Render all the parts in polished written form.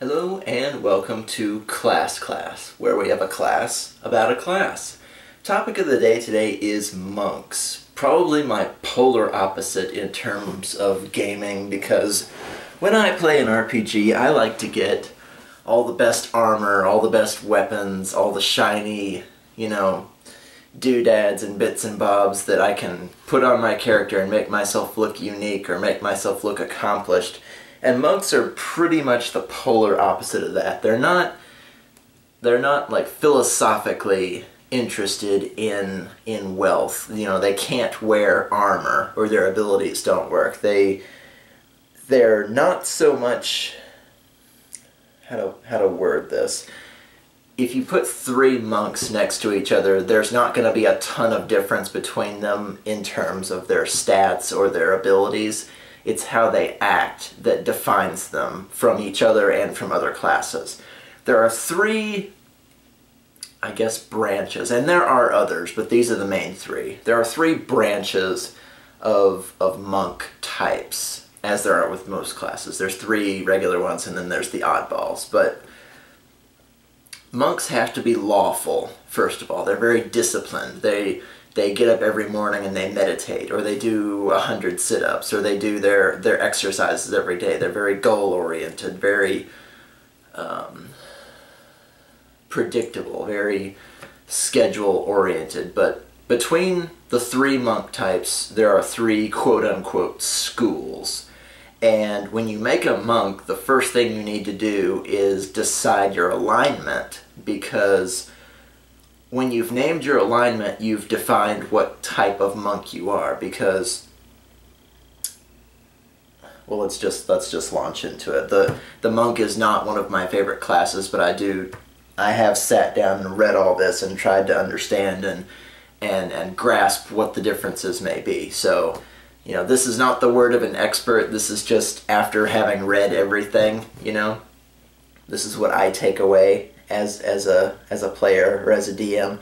Hello and welcome to Class, where we have a class about a class. Topic of the day today is monks. Probably my polar opposite in terms of gaming, because when I play an RPG, I like to get all the best armor, all the best weapons, all the shiny, doodads and bits and bobs that I can put on my character and make myself look unique or make myself look accomplished. And monks are pretty much the polar opposite of that. They're not like philosophically interested in wealth. They can't wear armor or their abilities don't work. They're not so much, how to word this. If you put three monks next to each other, there's not going to be a ton of difference between them in terms of their stats or their abilities. It's how they act that defines them from each other and from other classes. There are three, I guess, branches, and there are others, but these are the main three. There are three branches of monk types, as there are with most classes. There's three regular ones, and then there's the oddballs. But monks have to be lawful, first of all. They're very disciplined. They get up every morning and they meditate, or they do 100 sit-ups, or they do their exercises every day. They're very goal-oriented, very predictable, very schedule-oriented. But between the three monk types, there are three quote-unquote schools. And when you make a monk, the first thing you need to do is decide your alignment, because when you've named your alignment, you've defined what type of monk you are. Because, well, let's just launch into it. The monk is not one of my favorite classes, but I have sat down and read all this and tried to understand and grasp what the differences may be. So, this is not the word of an expert. This is just after having read everything. This is what I take away as a player or as a DM.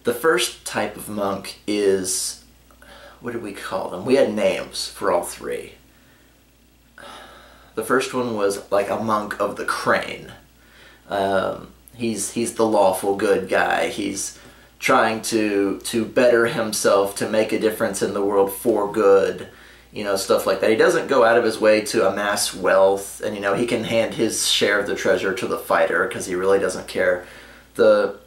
The first type of monk is, what did we call them? We had names for all three. The first one was like a monk of the crane. He's the lawful good guy. He's trying to better himself, to make a difference in the world for good, stuff like that. He doesn't go out of his way to amass wealth, and he can hand his share of the treasure to the fighter because he really doesn't care. The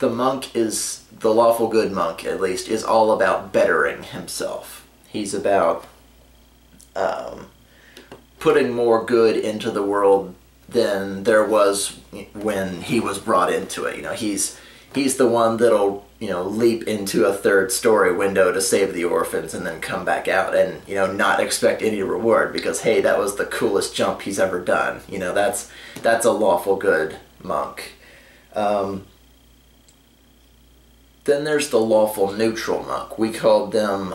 monk is, the lawful good monk at least, is all about bettering himself. He's about putting more good into the world than there was when he was brought into it. He's the one that'll, leap into a third-story window to save the orphans and then come back out and, not expect any reward because, hey, that was the coolest jump he's ever done. That's a lawful good monk. Then there's the lawful neutral monk. We called them,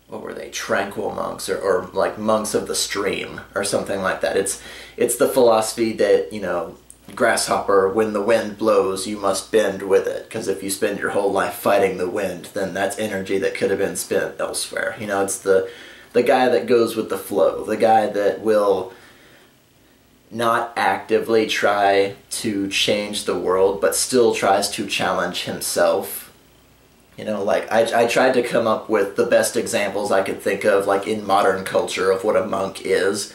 what were they? Tranquil monks, or like monks of the stream, or something like that. It's the philosophy that, grasshopper, when the wind blows, you must bend with it, because if you spend your whole life fighting the wind, then that's energy that could have been spent elsewhere. It's the guy that goes with the flow, the guy that will not actively try to change the world, but still tries to challenge himself. Like, I tried to come up with the best examples I could think of, like, in modern culture of what a monk is,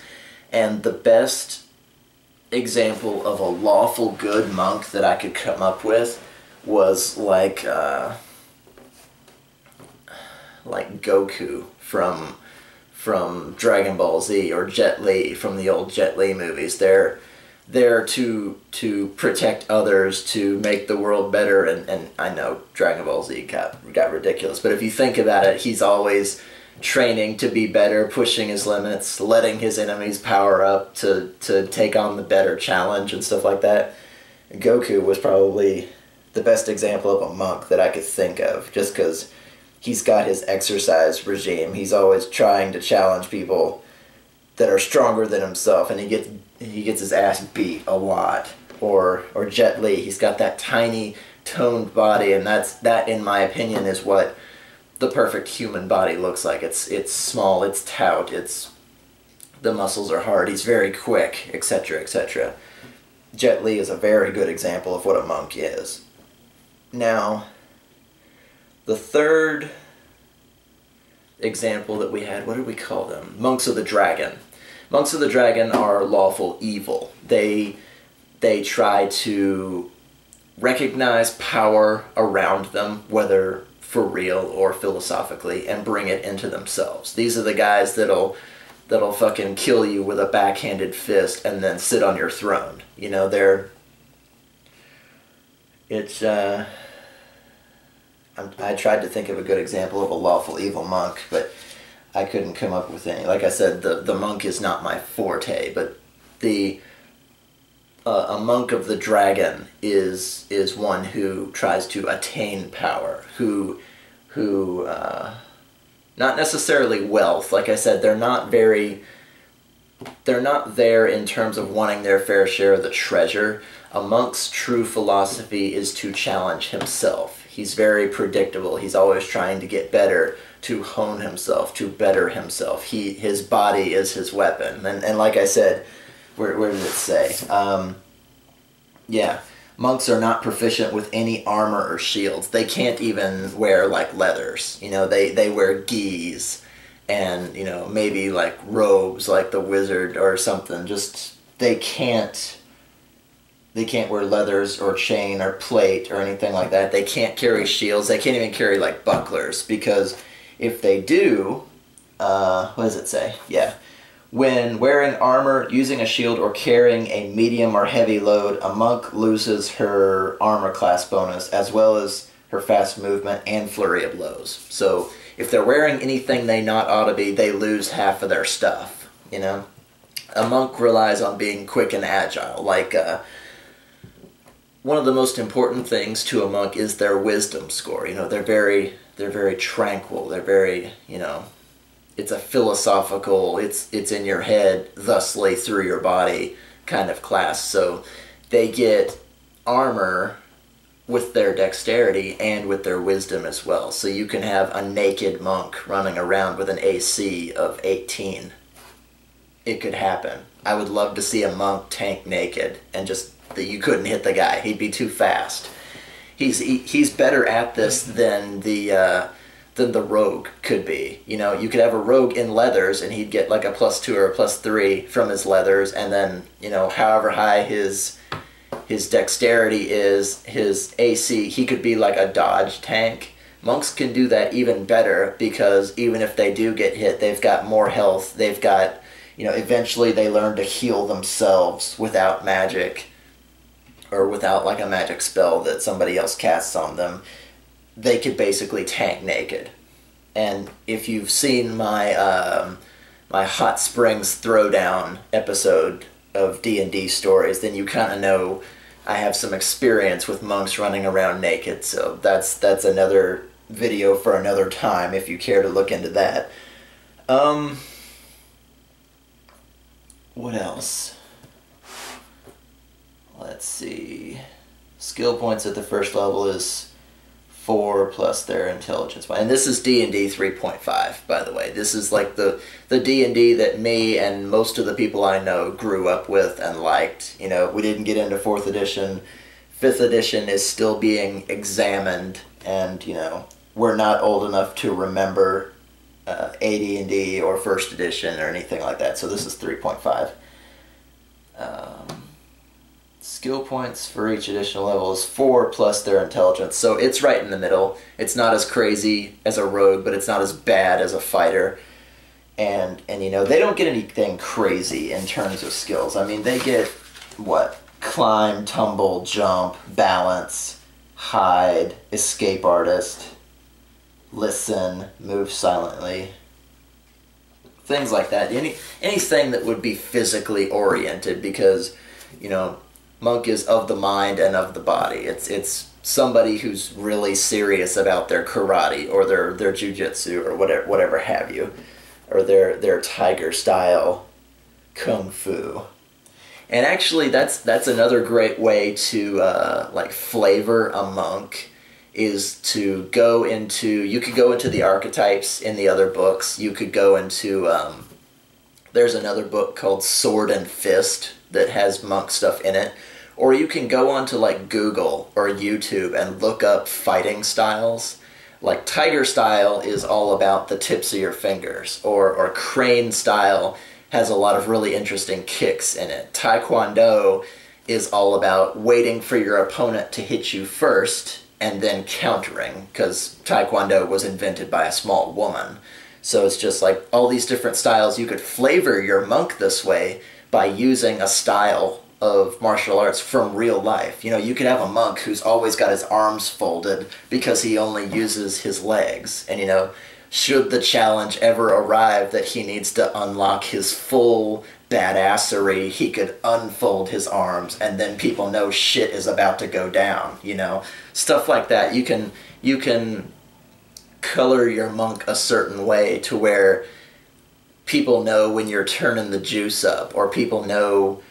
and the best example of a lawful good monk that I could come up with was like Goku from Dragon Ball Z, or Jet Li from the old Jet Li movies. They're there to protect others, to make the world better, and I know Dragon Ball Z got ridiculous, but if you think about it, he's always training to be better, pushing his limits, letting his enemies power up to take on the better challenge and stuff like that. Goku was probably the best example of a monk that I could think of, just because he's got his exercise regime. He's always trying to challenge people that are stronger than himself, and he gets his ass beat a lot. Or Jet Li, he's got that tiny toned body, and that in my opinion is what the perfect human body looks like. It's small, it's taut, it's the muscles are hard, he's very quick, etc., etc. Jet Li is a very good example of what a monk is. Now, the third example that we had, what did we call them? Monks of the Dragon. Monks of the Dragon are lawful evil. They try to recognize power around them, whether for real or philosophically, and bring it into themselves. These are the guys that'll fucking kill you with a backhanded fist and then sit on your throne. You know, I tried to think of a good example of a lawful evil monk, but I couldn't come up with any. Like I said, the monk is not my forte, but a monk of the dragon is one who tries to attain power, who not necessarily wealth. Like I said, they're not there in terms of wanting their fair share of the treasure. A monk's true philosophy is to challenge himself. He's very predictable. He's always trying to get better, to hone himself, to better himself. His body is his weapon. And like I said, where did it say? Yeah, monks are not proficient with any armor or shields. They can't even wear, like, leathers. You know, they wear gis and, you know, maybe, like, robes like the wizard or something. Just, they can't wear leathers or chain or plate or anything like that. They can't carry shields. They can't even carry, like, bucklers, because if they do, what does it say? Yeah. When wearing armor, using a shield, or carrying a medium or heavy load, a monk loses her armor class bonus, as well as her fast movement and flurry of blows. So if they're wearing anything they not ought to be, they lose half of their stuff, you know? A monk relies on being quick and agile. Like, one of the most important things to a monk is their wisdom score. You know, they're very tranquil. They're very, you know, it's a philosophical, it's in your head, thusly through your body kind of class. So they get armor with their dexterity and with their wisdom as well. So you can have a naked monk running around with an AC of 18. It could happen. I would love to see a monk tank naked and just, you couldn't hit the guy. He'd be too fast. He's better at this than the rogue could be. You know, you could have a rogue in leathers and he'd get like a +2 or a +3 from his leathers, and then, you know, however high his dexterity is, his AC, he could be like a dodge tank. Monks can do that even better, because even if they do get hit, they've got more health. They've got, you know, eventually they learn to heal themselves without magic, or without like a magic spell that somebody else casts on them. They could basically tank naked. And if you've seen my my Hot Springs Throwdown episode of D&D stories, then you kind of know I have some experience with monks running around naked. So that's another video for another time if you care to look into that. What else? Let's see. Skill points at the first level is 4 plus their intelligence. And this is D&D 3.5, by the way. This is like the D&D that me and most of the people I know grew up with and liked. You know, we didn't get into 4th edition. 5th edition is still being examined, and, you know, we're not old enough to remember AD&D or 1st edition or anything like that. So this is 3.5. Skill points for each additional level is 4 plus their intelligence. So it's right in the middle. It's not as crazy as a rogue, but it's not as bad as a fighter. And you know, they don't get anything crazy in terms of skills. I mean, they get, what? Climb, tumble, jump, balance, hide, escape artist, listen, move silently. Things like that. Anything that would be physically oriented, because, you know, monk is of the mind and of the body. It's somebody who's really serious about their karate or their jujitsu or whatever have you, or their tiger style kung fu. And actually, that's another great way to like flavor a monk, is to go into, you could go into the archetypes in the other books. You could go into There's another book called Sword and Fist that has monk stuff in it. Or you can go onto like Google or YouTube and look up fighting styles. Like tiger style is all about the tips of your fingers, or crane style has a lot of really interesting kicks in it. Taekwondo is all about waiting for your opponent to hit you first and then countering, because Taekwondo was invented by a small woman. So it's just like all these different styles. You could flavor your monk this way by using a style of martial arts from real life. You know, you could have a monk who's always got his arms folded because he only uses his legs. And, you know, should the challenge ever arrive that he needs to unlock his full badassery, he could unfold his arms and then people know shit is about to go down, you know? Stuff like that. You can color your monk a certain way to where people know when you're turning the juice up, or people know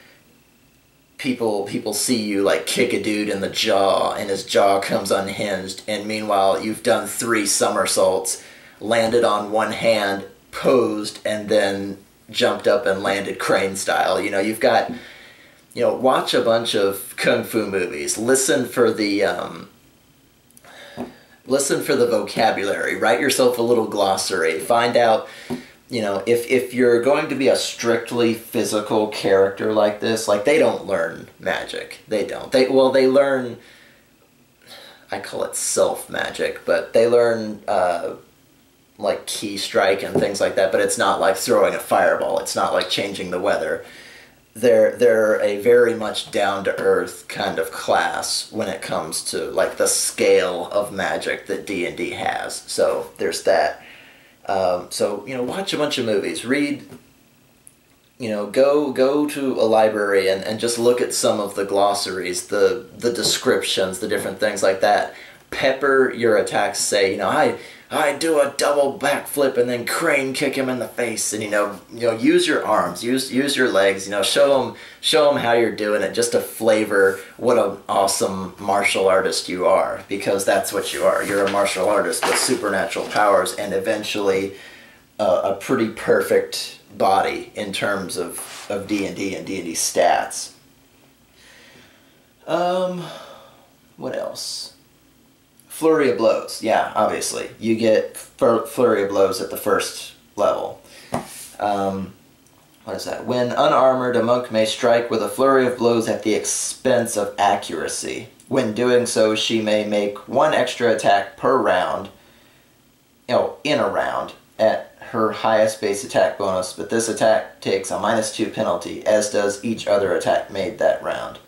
people see you like kick a dude in the jaw and his jaw comes unhinged, and meanwhile you've done 3 somersaults, landed on one hand, posed, and then jumped up and landed crane style. You know, you've got, you know, watch a bunch of kung fu movies, listen for the vocabulary, write yourself a little glossary, find out, you know, if you're going to be a strictly physical character like this, like, they don't learn magic. They don't. They learn, I call it self-magic, but they learn, like, key strike and things like that, but it's not like throwing a fireball. It's not like changing the weather. They're a very much down-to-earth kind of class when it comes to, like, the scale of magic that D&D has. So there's that. So, you know, watch a bunch of movies, read, you know, go to a library and just look at some of the glossaries, the descriptions, the different things like that. Pepper your attacks, say, you know, I do a double backflip and then crane kick him in the face, and you know, use your arms, use your legs, you know, show them how you're doing it, just to flavor what an awesome martial artist you are, because that's what you are. You're a martial artist with supernatural powers and eventually a pretty perfect body in terms of D&D and D&D stats. What else? Flurry of blows. Yeah, obviously. You get flurry of blows at the first level. What is that? When unarmored, a monk may strike with a flurry of blows at the expense of accuracy. When doing so, she may make 1 extra attack per round, in a round, at her highest base attack bonus, but this attack takes a -2 penalty, as does each other attack made that round.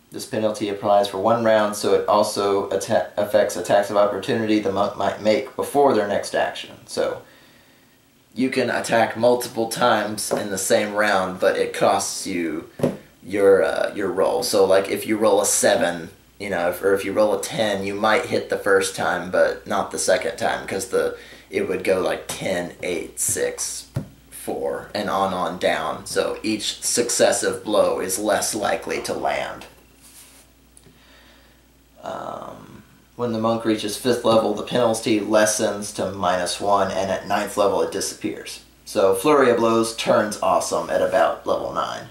This penalty applies for 1 round, so it also affects attacks of opportunity the monk might make before their next action. So you can attack multiple times in the same round, but it costs you your roll. So like if you roll a 7, you know, or if you roll a 10, you might hit the first time, but not the second time, because it would go like 10, 8, 6, 4, and on down. So each successive blow is less likely to land. When the monk reaches 5th level, the penalty lessens to -1, and at 9th level it disappears. So Flurry of Blows turns awesome at about level 9.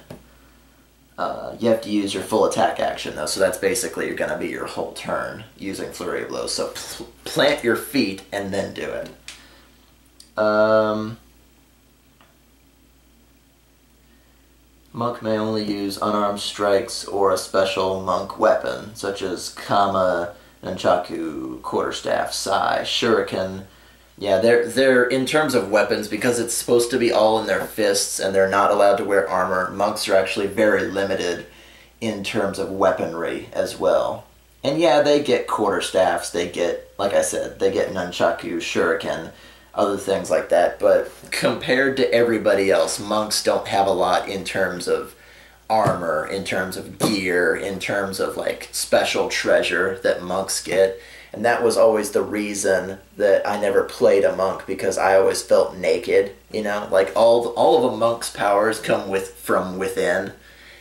You have to use your full attack action, though, so that's basically going to be your whole turn using Flurry of Blows. So plant your feet and then do it. Monk may only use unarmed strikes or a special monk weapon, such as Kama, Nunchaku, Quarterstaff, Sai, Shuriken. Yeah, they're in terms of weapons, because it's supposed to be all in their fists and they're not allowed to wear armor. Monks are actually very limited in terms of weaponry as well. And yeah, they get quarterstaffs, they get, like I said, they get Nunchaku, Shuriken, other things like that, but compared to everybody else, monks don't have a lot in terms of armor, in terms of gear, in terms of like special treasure that monks get. And that was always the reason that I never played a monk, because I always felt naked, you know? Like all of a monk's powers come from within,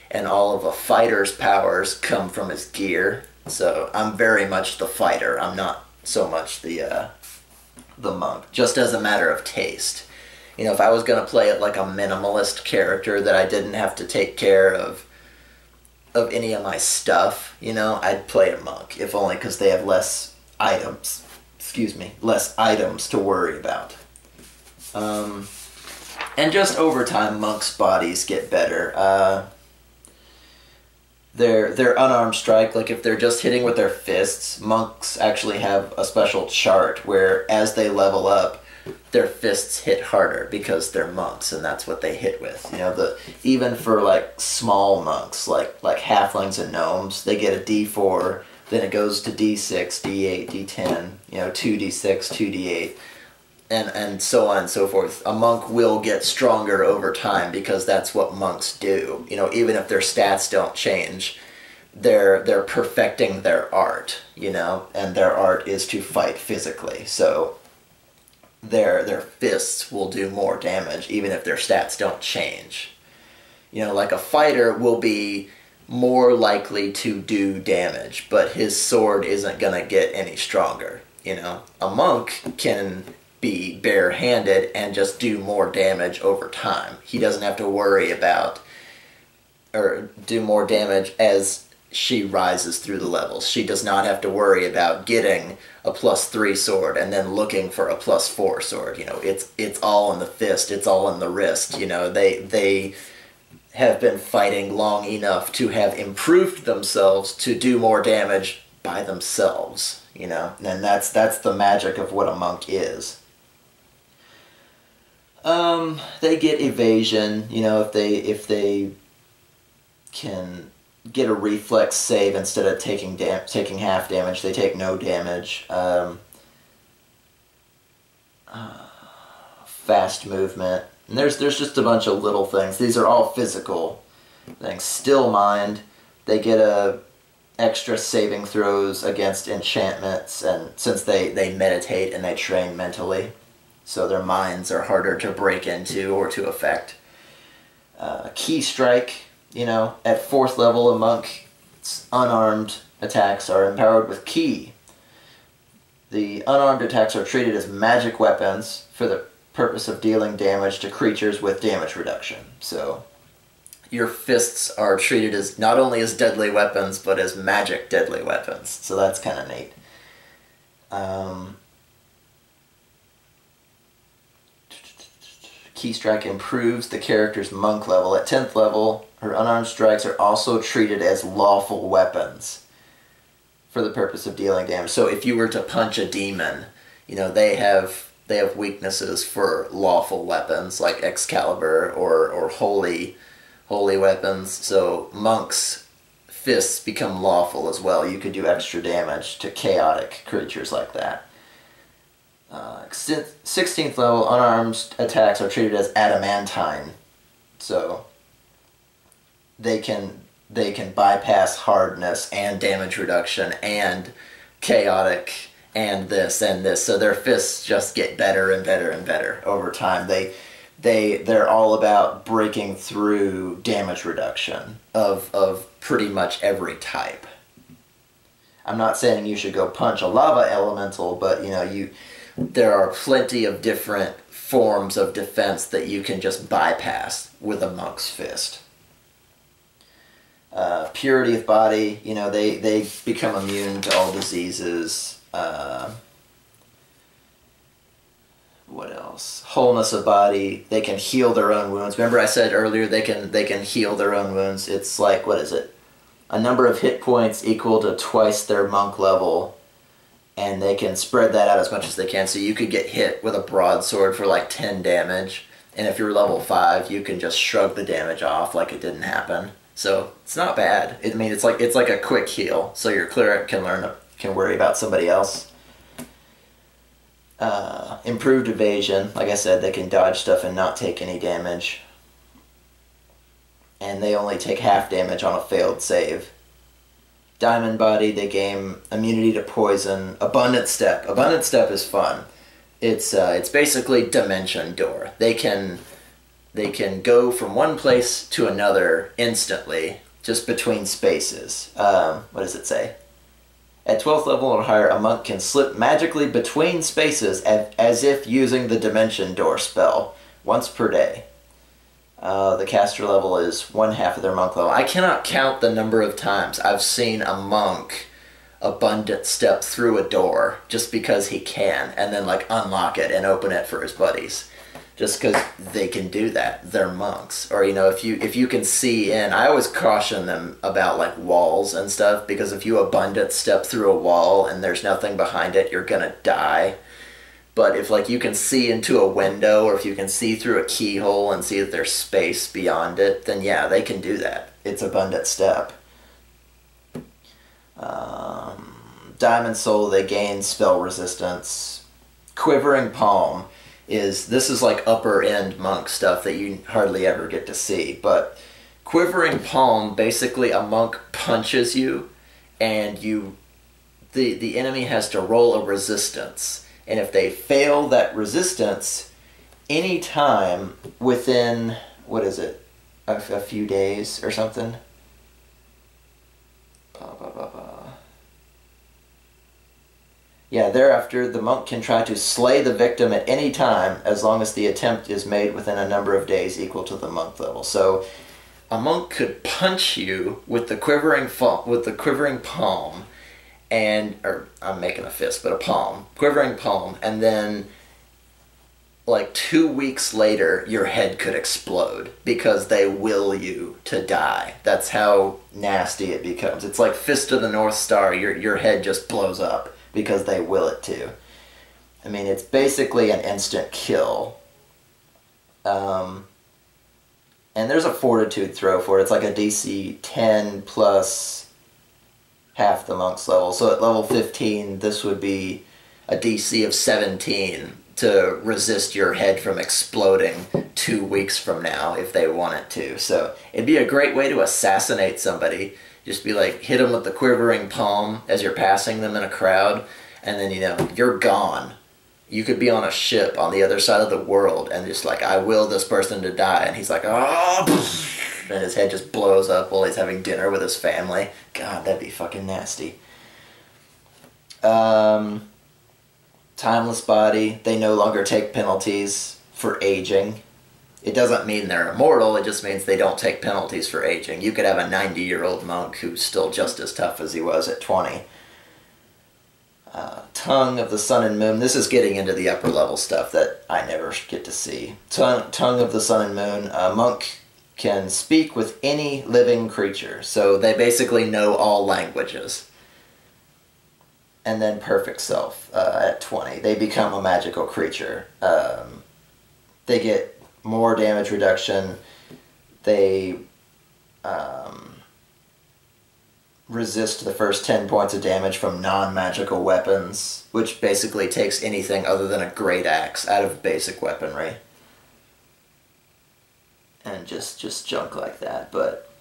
and all of a fighter's powers come from his gear. So I'm very much the fighter. I'm not so much the monk, just as a matter of taste. You know, if I was going to play it like a minimalist character that I didn't have to take care of any of my stuff, you know, I'd play a monk, if only because they have less items. Excuse me, less items to worry about. And just over time, monks' bodies get better. Their unarmed strike, like if they're just hitting with their fists, monks actually have a special chart where as they level up, their fists hit harder because they're monks and that's what they hit with. You know, even for like small monks, like halflings and gnomes, they get a D4, then it goes to D6, D8, D10, you know, 2D6, 2D8. And so on and so forth. A monk will get stronger over time because that's what monks do. You know, even if their stats don't change, they're perfecting their art, you know, and their art is to fight physically. So their fists will do more damage even if their stats don't change. You know, like a fighter will be more likely to do damage, but his sword isn't going to get any stronger, you know. A monk can be barehanded and just do more damage over time. He doesn't have to worry about, or do more damage as she rises through the levels. She does not have to worry about getting a +3 sword and then looking for a +4 sword. You know, it's all in the fist, it's all in the wrist. You know, they have been fighting long enough to have improved themselves to do more damage by themselves. You know, and that's the magic of what a monk is. They get evasion, you know, if they can get a reflex save instead of taking half damage, they take no damage. Fast movement. And there's just a bunch of little things. These are all physical things. Still mind, they get a extra saving throws against enchantments, and since they meditate and they train mentally, so their minds are harder to break into or to affect. Key strike, you know, at 4th level, a monk's unarmed attacks are empowered with key. The unarmed attacks are treated as magic weapons for the purpose of dealing damage to creatures with damage reduction. So your fists are treated as not only as deadly weapons, but as magic deadly weapons. So that's kind of neat. Key strike improves the character's monk level. At 10th level, her unarmed strikes are also treated as lawful weapons for the purpose of dealing damage. So if you were to punch a demon, you know, they have weaknesses for lawful weapons like Excalibur or holy weapons. So monks' fists become lawful as well. You could do extra damage to chaotic creatures like that. 16th level, unarmed attacks are treated as adamantine. So they can bypass hardness and damage reduction and chaotic and this and this. So their fists just get better and better and better over time. They're all about breaking through damage reduction of pretty much every type. I'm not saying you should go punch a lava elemental, but you know, there are plenty of different forms of defense that you can just bypass with a monk's fist. Purity of body, you know, they become immune to all diseases. What else? Wholeness of body, they can heal their own wounds. Remember I said earlier they can heal their own wounds. It's like, what is it? A number of hit points equal to twice their monk level, and they can spread that out as much as they can. So you could get hit with a broadsword for like 10 damage, and if you're level 5, you can just shrug the damage off like it didn't happen. So it's not bad. I mean, it's like a quick heal, so your cleric can worry about somebody else. Improved evasion, like I said, they can dodge stuff and not take any damage. And they only take half damage on a failed save. Diamond body, they gain immunity to poison. Abundant step. Abundant step is fun. It's basically dimension door. They can go from one place to another instantly, just between spaces. What does it say? At 12th level or higher, a monk can slip magically between spaces as if using the dimension door spell, once per day. The caster level is 1/2 of their monk level. I cannot count the number of times I've seen a monk abundant step through a door just because he can, and then like unlock it and open it for his buddies. Just because they can do that. They're monks. Or, you know, if you can see in, I always caution them about like walls and stuff, because if you abundant step through a wall and there's nothing behind it, you're gonna die. But if like you can see into a window, or if you can see through a keyhole and see that there's space beyond it, then yeah, they can do that. It's abundant step. Diamond Soul, they gain spell resistance. Quivering Palm this is like upper end monk stuff that you hardly ever get to see. But Quivering Palm, basically a monk punches you, and the enemy has to roll a resistance. And if they fail that resistance, any time within, what is it, a few days or something? Yeah, thereafter, the monk can try to slay the victim at any time, as long as the attempt is made within a number of days equal to the monk level. So, a monk could punch you with the quivering palm, or I'm making a fist, but a palm, quivering palm, and then like 2 weeks later, your head could explode because they will you to die. That's how nasty it becomes. It's like Fist of the North Star. Your head just blows up because they will it to. I mean, it's basically an instant kill. And there's a fortitude throw for it. It's like a DC 10 plus half the monk's level. So at level 15, this would be a DC of 17 to resist your head from exploding 2 weeks from now if they want it to. So it'd be a great way to assassinate somebody. Just be like, hit them with the quivering palm as you're passing them in a crowd, and then, you know, you're gone. You could be on a ship on the other side of the world and just like, I will this person to die, and he's like, oh, and his head just blows up while he's having dinner with his family. God, that'd be fucking nasty. Timeless Body, they no longer take penalties for aging. It doesn't mean they're immortal, it just means they don't take penalties for aging. You could have a 90-year-old monk who's still just as tough as he was at 20. Tongue of the Sun and Moon, this is getting into the upper level stuff that I never get to see. Tongue of the Sun and Moon, a monk can speak with any living creature, so they basically know all languages. And then Perfect Self, at 20, they become a magical creature. They get more damage reduction. They resist the first 10 points of damage from non-magical weapons, which basically takes anything other than a great axe out of basic weaponry. And just junk like that. But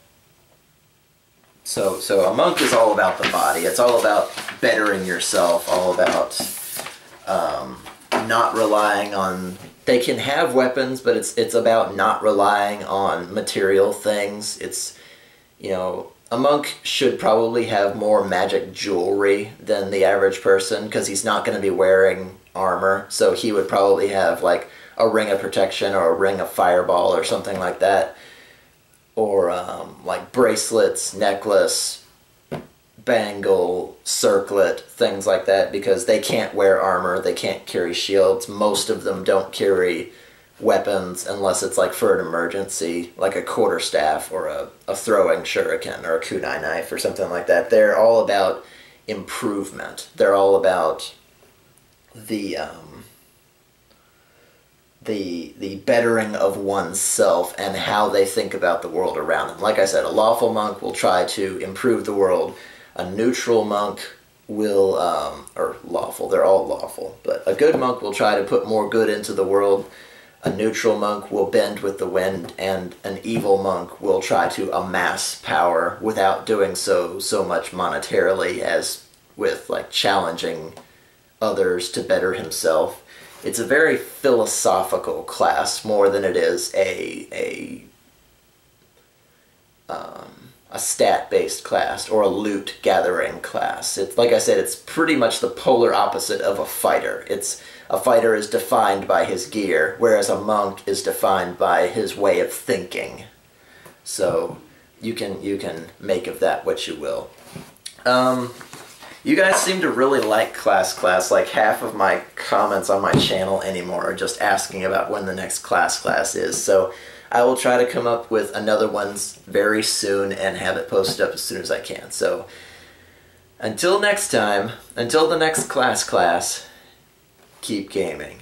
so a monk is all about the body. It's all about bettering yourself, all about not relying on... They can have weapons, but it's about not relying on material things. It's, you know, a monk should probably have more magic jewelry than the average person, because he's not going to be wearing armor, so he would probably have like a ring of protection or a ring of fireball or something like that. Or like bracelets, necklace, bangle, circlet, things like that, because they can't wear armor, they can't carry shields. Most of them don't carry weapons unless it's like for an emergency, like a quarterstaff or a throwing shuriken or a kunai knife or something like that. They're all about improvement. They're all about the bettering of oneself and how they think about the world around them. Like I said, a lawful monk will try to improve the world. A neutral monk will, or lawful, they're all lawful, but a good monk will try to put more good into the world. A neutral monk will bend with the wind, and an evil monk will try to amass power without doing so much monetarily as with like challenging others to better himself. It's a very philosophical class more than it is a stat-based class or a loot-gathering class. It's like I said, it's pretty much the polar opposite of a fighter. It's a fighter is defined by his gear, whereas a monk is defined by his way of thinking. So you can make of that what you will. You guys seem to really like Class. Like half of my comments on my channel anymore are just asking about when the next Class is. So I will try to come up with another one very soon and have it posted up as soon as I can. So until next time, until the next Class, keep gaming.